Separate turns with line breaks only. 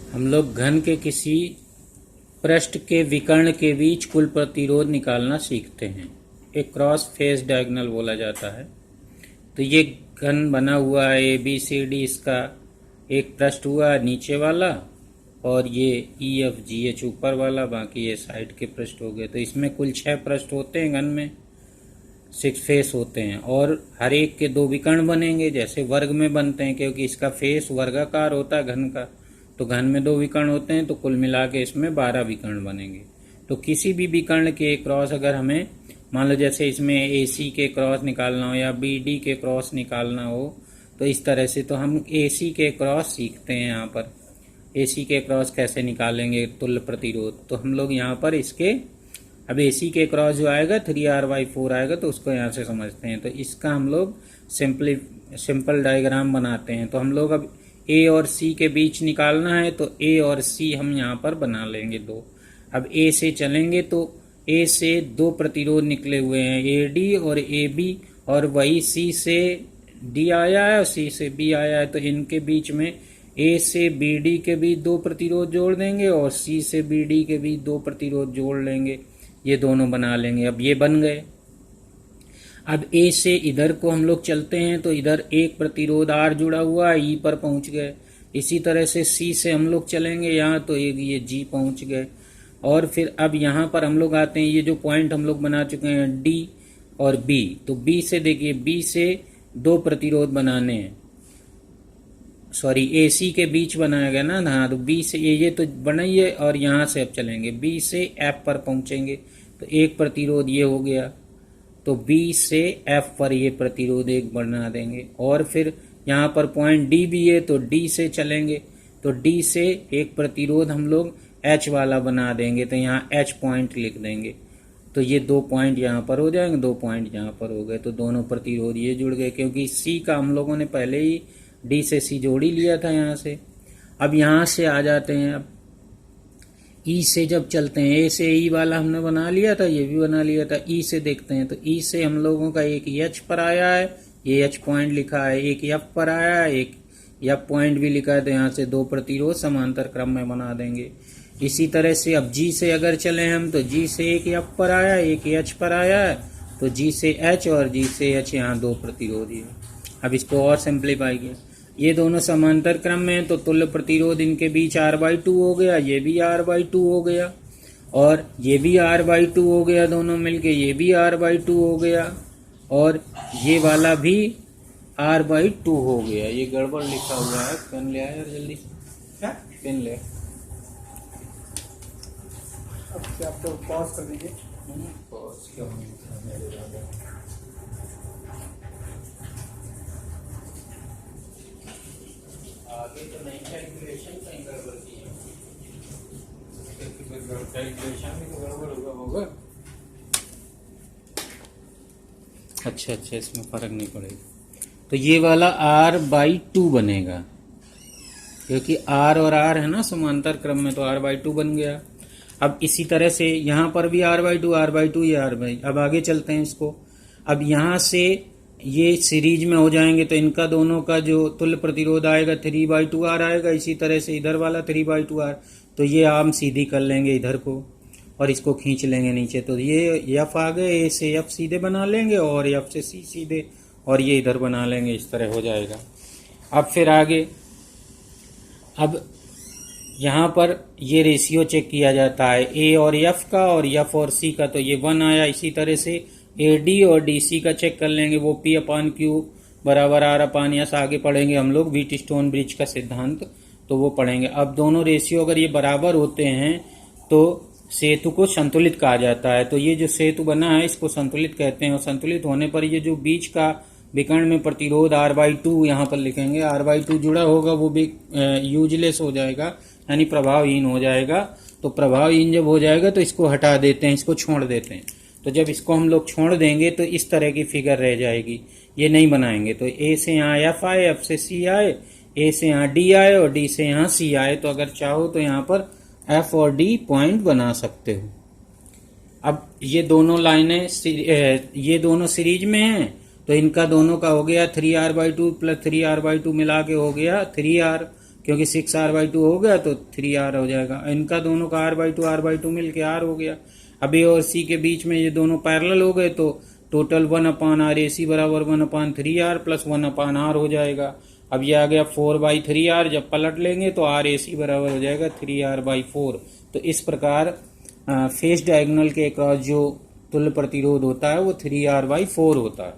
हम लोग घन के किसी पृष्ठ के विकर्ण के बीच कुल प्रतिरोध निकालना सीखते हैं। एक क्रॉस फेस डायगोनल बोला जाता है। तो ये घन बना हुआ है ए बी सी डी, इसका एक पृष्ठ हुआ नीचे वाला और ये ई एफ जी एच ऊपर वाला, बाकी ये साइड के पृष्ठ हो गए। तो इसमें कुल 6 पृष्ठ होते हैं, घन में 6 फेस होते हैं और हर एक के 2 विकर्ण बनेंगे जैसे वर्ग में बनते हैं, क्योंकि इसका फेस वर्गाकार होता है घन का। तो घन में 2 विकर्ण होते हैं, तो कुल मिला के इसमें 12 विकर्ण बनेंगे। तो किसी भी विकर्ण के क्रॉस अगर हमें मान लो जैसे इसमें ए सी के क्रॉस निकालना हो या बी डी के क्रॉस निकालना हो, तो इस तरह से तो हम ए सी के क्रॉस सीखते हैं। यहाँ पर ए सी के क्रॉस कैसे निकालेंगे तुल्य प्रतिरोध, तो हम लोग यहाँ पर इसके अब ए सी के क्रॉस जो आएगा 3R/4 आएगा, तो उसको यहाँ से समझते हैं। तो इसका हम लोग सिंपल डायग्राम बनाते हैं। तो हम लोग अब ए और सी के बीच निकालना है, तो ए और सी हम यहाँ पर बना लेंगे 2। अब ए से चलेंगे तो ए से 2 प्रतिरोध निकले हुए हैं, ए डी और ए बी, और वही सी से डी आया है और सी से बी आया है। तो इनके बीच में ए से बी डी के बीच 2 प्रतिरोध जोड़ देंगे और सी से बी डी के बीच 2 प्रतिरोध जोड़ लेंगे, ये दोनों बना लेंगे। अब ये बन गए। अब ए से इधर को हम लोग चलते हैं, तो इधर एक प्रतिरोध आर जुड़ा हुआ है, ई पर पहुंच गए। इसी तरह से सी से हम लोग चलेंगे यहाँ, तो एक ये जी पहुंच गए। और फिर अब यहाँ पर हम लोग आते हैं, ये जो पॉइंट हम लोग बना चुके हैं डी और बी, तो बी से देखिए, बी से 2 प्रतिरोध बनाने हैं, सॉरी ए सी के बीच बनाया गया ना। हाँ, तो बी से ये तो बनाइए और यहाँ से अब चलेंगे बी से एफ पर पहुंचेंगे, तो एक प्रतिरोध ये हो गया। तो बी से एफ पर ये प्रतिरोध एक बना देंगे। और फिर यहाँ पर पॉइंट डी भी है, तो डी से चलेंगे, तो डी से एक प्रतिरोध हम लोग एच वाला बना देंगे, तो यहाँ एच पॉइंट लिख देंगे। तो ये 2 पॉइंट यहाँ पर हो जाएंगे, 2 पॉइंट यहाँ पर हो गए। तो दोनों प्रतिरोध ये जुड़ गए, क्योंकि सी का हम लोगों ने पहले ही डी से सी जोड़ ही लिया था यहाँ से। अब यहाँ से आ जाते हैं, अब ई से जब चलते हैं, ए से ई वाला हमने बना लिया था, ये भी बना लिया था। ई से देखते हैं, तो ई से हम लोगों का एक एच पर आया है, ये एच पॉइंट लिखा है, एक एफ पर आया है, एक एफ पॉइंट भी लिखा है। तो यहाँ से 2 प्रतिरोध समांतर क्रम में बना देंगे। इसी तरह से अब जी से अगर चले हम, तो जी से एक एफ पर आया है, एक एच पर आया है, तो जी से एच और जी से एच, यहाँ 2 प्रतिरोध है। अब इसको और सिंप्लीफाई किया, ये दोनों समांतर क्रम में, तो तुल्य प्रतिरोध इनके बीच R/2 हो गया, ये भी R/2 हो गया और ये भी R/2 हो गया, दोनों मिलके ये भी R/2 हो गया और ये वाला भी R/2 हो गया। ये गड़बड़ लिखा हुआ है, पेन ले आया यार जल्दी, क्या पेन ले।
अब आप तो पॉज कर दीजिए।
पॉज क्यों आगे तो नहीं, कैलकुलेशन कहीं गड़बड़ की है, कैलकुलेशन में तो गड़बड़ होगा। अच्छा, इसमें फर्क नहीं पड़ेगा। तो ये वाला R/2 बनेगा, क्योंकि R और R है ना समांतर क्रम में, तो R/2 बन गया। अब इसी तरह से यहाँ पर भी R/2 ये R/2। अब आगे चलते हैं इसको। अब यहाँ से ये सीरीज में हो जाएंगे, तो इनका दोनों का जो तुल्य प्रतिरोध आएगा 3/2R आएगा। इसी तरह से इधर वाला 3/2R, तो ये आम सीधी कर लेंगे इधर को और इसको खींच लेंगे नीचे। तो ये एफ आ गए, ए से एफ सीधे बना लेंगे और एफ से सी सीधे, और ये इधर बना लेंगे, इस तरह हो जाएगा। अब फिर आगे, अब यहाँ पर ये रेशियो चेक किया जाता है ए और एफ का और एफ और सी का, तो ये 1 आया। इसी तरह से ए डी और डी सी का चेक कर लेंगे, वो P/Q बराबर R/S आगे पढ़ेंगे हम लोग, व्हीट स्टोन ब्रिज का सिद्धांत, तो वो पढ़ेंगे। अब दोनों रेशियो अगर ये बराबर होते हैं तो सेतु को संतुलित कहा जाता है। तो ये जो सेतु बना है इसको संतुलित कहते हैं, और संतुलित होने पर ये जो बीच का विकर्ण में प्रतिरोध R/2 यहाँ पर लिखेंगे, R/2 जुड़ा होगा वो भी यूजलेस हो जाएगा, यानी प्रभावहीन हो जाएगा। तो प्रभावहीन जब हो जाएगा तो इसको हटा देते हैं, इसको छोड़ देते हैं। तो जब इसको हम लोग छोड़ देंगे तो इस तरह की फिगर रह जाएगी, ये नहीं बनाएंगे। तो ए से यहाँ एफ आए, एफ से सी आए, ए से यहाँ डी आए और डी से यहाँ सी आए। तो अगर चाहो तो यहाँ पर एफ और डी पॉइंट बना सकते हो। अब ये दोनों लाइनें ये दोनों सीरीज में हैं, तो इनका दोनों का हो गया 3R/2 प्लस 3R/2 मिला के हो गया 3R। क्योंकि 6R/2 हो गया तो 3R हो जाएगा। इनका दोनों का R/2 मिल के R हो गया। अब ए और सी के बीच में ये दोनों पैरेलल हो गए तो टोटल 1/RAC बराबर 1/3R प्लस 1/R हो जाएगा। अब ये आ गया 4/3R, जब पलट लेंगे तो RAC बराबर हो जाएगा 3R/4। तो इस प्रकार फेस डायगोनल के अक्रॉस जो तुल्य प्रतिरोध होता है वो 3R/4 होता है।